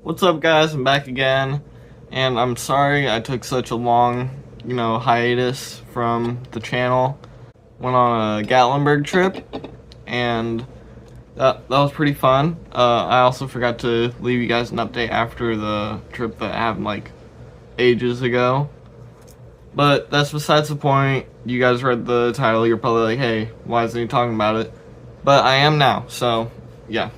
What's up, guys? I'm back again, and I'm sorry I took such a long, hiatus from the channel. Went on a Gatlinburg trip, and that was pretty fun. I also forgot to leave you guys an update after the trip that happened like ages ago. But that's besides the point. You guys read the title, you're probably like, hey, why isn't he talking about it? But I am now, so yeah.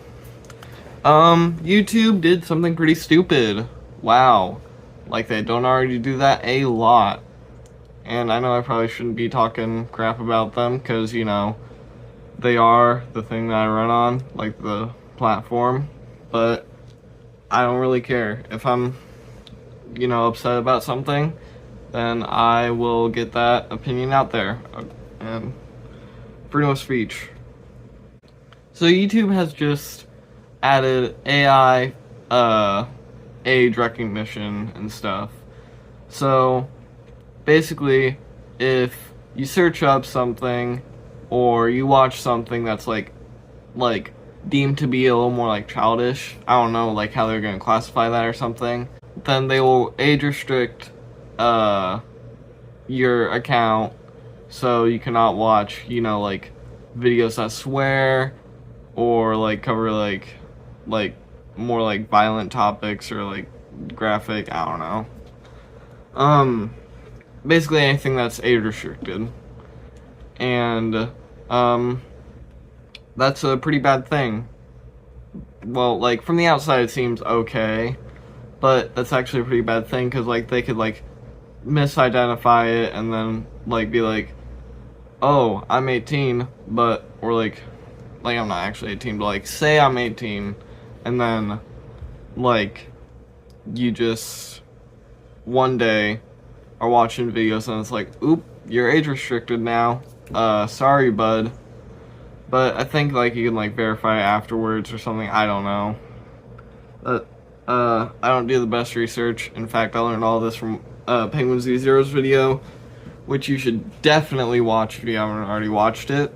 YouTube did something pretty stupid. Wow. Like, they don't already do that a lot. And I know I probably shouldn't be talking crap about them, because, they are the thing that I run on, like the platform. But I don't really care. If I'm, upset about something, then I will get that opinion out there. And freedom of speech. So YouTube has just added AI age recognition and stuff. So basically, if you search up something or you watch something that's like deemed to be a little more like childish, I don't know like how they're gonna classify that or something, then they will age restrict your account, so you cannot watch like videos that swear or like cover like more like violent topics or like graphic, I don't know. Basically anything that's age restricted. And that's a pretty bad thing. Well, like from the outside it seems okay, but that's actually a pretty bad thing, because like they could like misidentify it and then like be like, oh, I'm 18, but or like I'm not actually 18, but like say I'm 18, and then like you just one day are watching videos and it's like, oop, you're age restricted now, sorry bud. But I think like you can like verify it afterwards or something, I don't know. But I don't do the best research. In fact, I learned all this from Penguin Z Zero's video, which you should definitely watch if you haven't already watched it.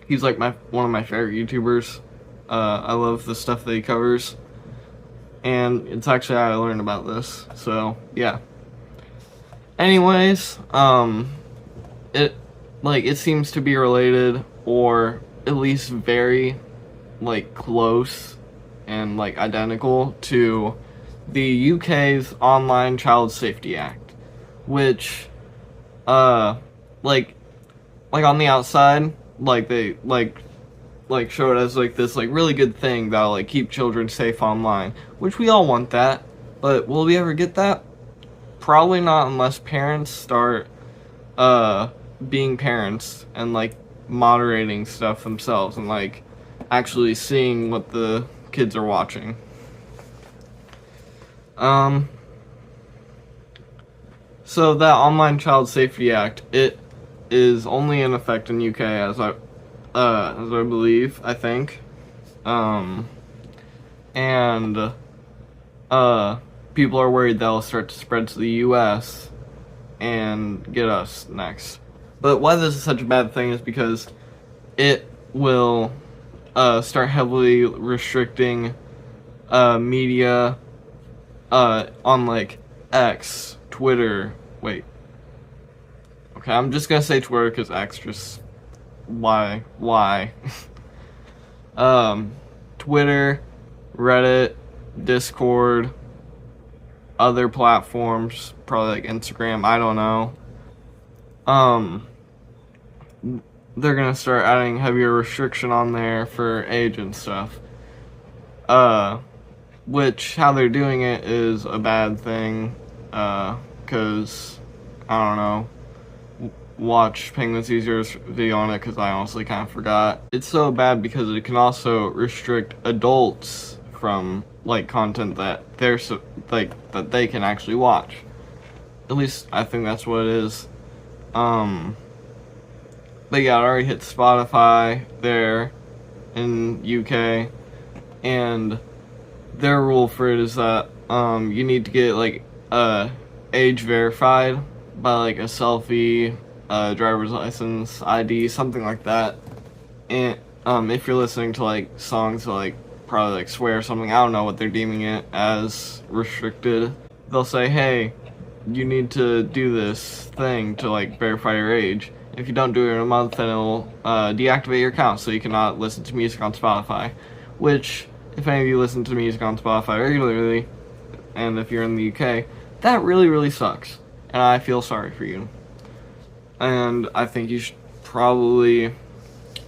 He's like one of my favorite YouTubers. I love the stuff that he covers, and it's actually how I learned about this. So yeah. Anyways, it seems to be related, or at least very like close and like identical to the UK's Online Child Safety Act, which like on the outside, like they show it as like this like really good thing that'll like keep children safe online, which we all want that. But will we ever get that? Probably not, unless parents start being parents and like moderating stuff themselves and like actually seeing what the kids are watching. So that Online Child Safety Act, it is only in effect in UK as I believe, I think. And people are worried that'll start to spread to the US and get us next. But why this is such a bad thing is because it will start heavily restricting media on like X, Twitter. Wait. Okay, I'm just gonna say Twitter because X just why? Twitter, Reddit, Discord, other platforms, probably like Instagram, I don't know. They're gonna start adding heavier restriction on there for age and stuff. Which, how they're doing it is a bad thing, cause, I don't know, watch Penguin Z Zero's video on it, because I honestly kind of forgot. It's so bad because it can also restrict adults from like content that that they can actually watch. At least I think that's what it is. But yeah, it already hit Spotify there in UK, and their rule for it is that you need to get like age verified by like a selfie, driver's license, ID, something like that. And if you're listening to like songs like probably like swear or something. I don't know what they're deeming it as restricted. They'll say, hey, you need to do this thing to like verify your age. If you don't do it in a month, then it'll deactivate your account so you cannot listen to music on Spotify. Which, if any of you listen to music on Spotify regularly, and if you're in the UK, that really sucks. And I feel sorry for you. And I think you should probably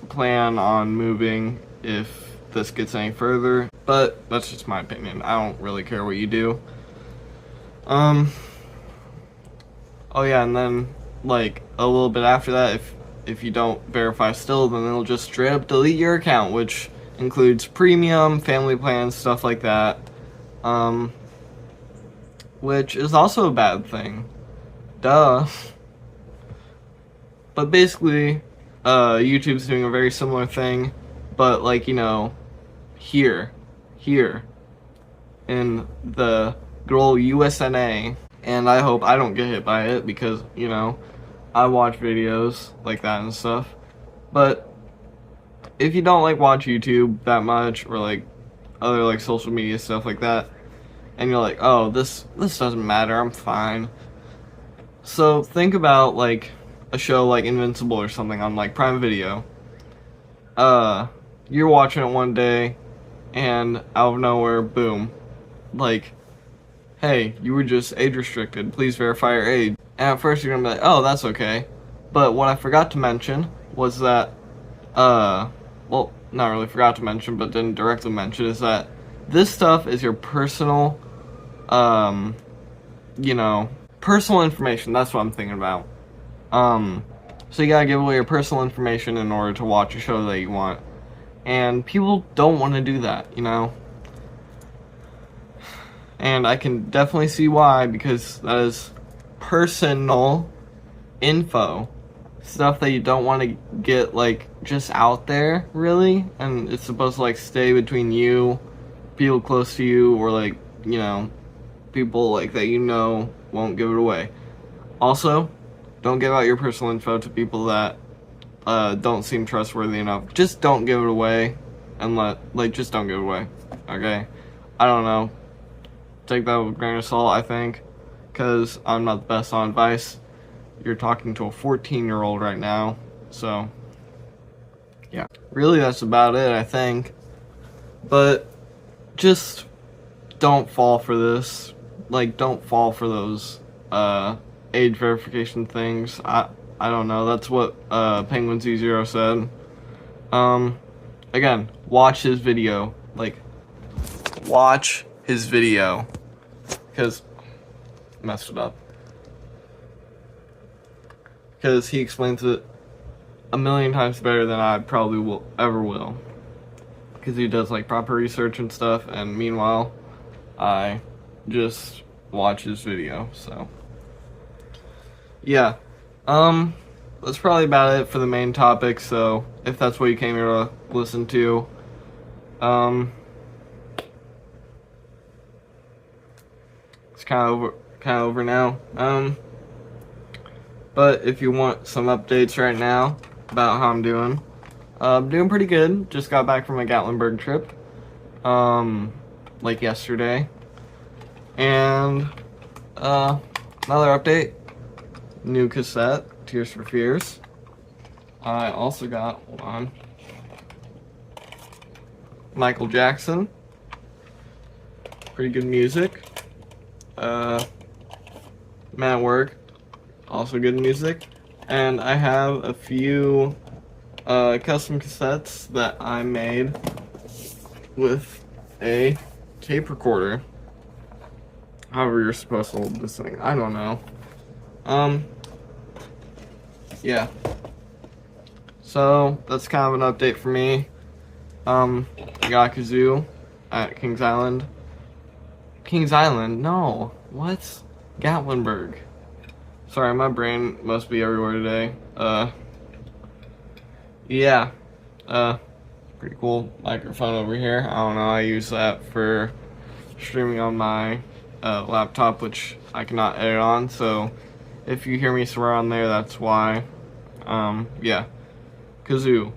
plan on moving if this gets any further. But that's just my opinion. I don't really care what you do. Oh yeah, and then like a little bit after that, if you don't verify still, then they'll just straight up delete your account, which includes premium, family plans, stuff like that. Which is also a bad thing. Duh. But basically, YouTube's doing a very similar thing, but like, you know, here, in the good old USNA, and I hope I don't get hit by it because, you know, I watch videos like that and stuff. But if you don't like watch YouTube that much, or like other like social media stuff like that, and you're like, oh, this doesn't matter, I'm fine. So think about like a show like Invincible or something on like Prime Video. You're watching it one day, and out of nowhere, boom, like, hey, you were just age restricted, please verify your age. And at first you're gonna be like, oh, that's okay. But what I forgot to mention was that, well, not really forgot to mention, but didn't directly mention, is that this stuff is your personal, you know, personal information. That's what I'm thinking about. So you gotta give away your personal information in order to watch a show that you want. And people don't want to do that, you know? And I can definitely see why, because that is personal info. Stuff that you don't want to get, like, just out there, really. And it's supposed to, like, stay between you, people close to you, or, like, you know, people, like, that you know won't give it away. Also, don't give out your personal info to people that don't seem trustworthy enough. Just don't give it away, and just don't give it away, okay? I don't know. Take that with a grain of salt, I think, because I'm not the best on advice. You're talking to a 14-year-old right now, so yeah. Really, that's about it, I think. But just don't fall for this. Like, don't fall for those age verification things. I don't know. That's what Penguin Z0 said. Again, watch his video. Like, watch his video, because messed it up. Because he explains it a million times better than I probably will. Because he does like proper research and stuff, and meanwhile, I just watch his video. So yeah, that's probably about it for the main topic. So if that's what you came here to listen to, it's kind of over now. But if you want some updates right now about how I'm doing pretty good. Just got back from a Gatlinburg trip, like yesterday. And another update, new cassette, Tears for Fears. I also got, hold on, Michael Jackson. Pretty good music. Man at Work, also good music. And I have a few custom cassettes that I made with a tape recorder. However you're supposed to hold this thing, I don't know. Yeah. So that's kind of an update for me. I got a kazoo at Kings Island. Kings Island? No. What? Gatlinburg. Sorry, my brain must be everywhere today. Yeah. Pretty cool microphone over here. I don't know, I use that for streaming on my laptop, which I cannot edit on, so if you hear me swear on there, that's why. Yeah. Kazoo.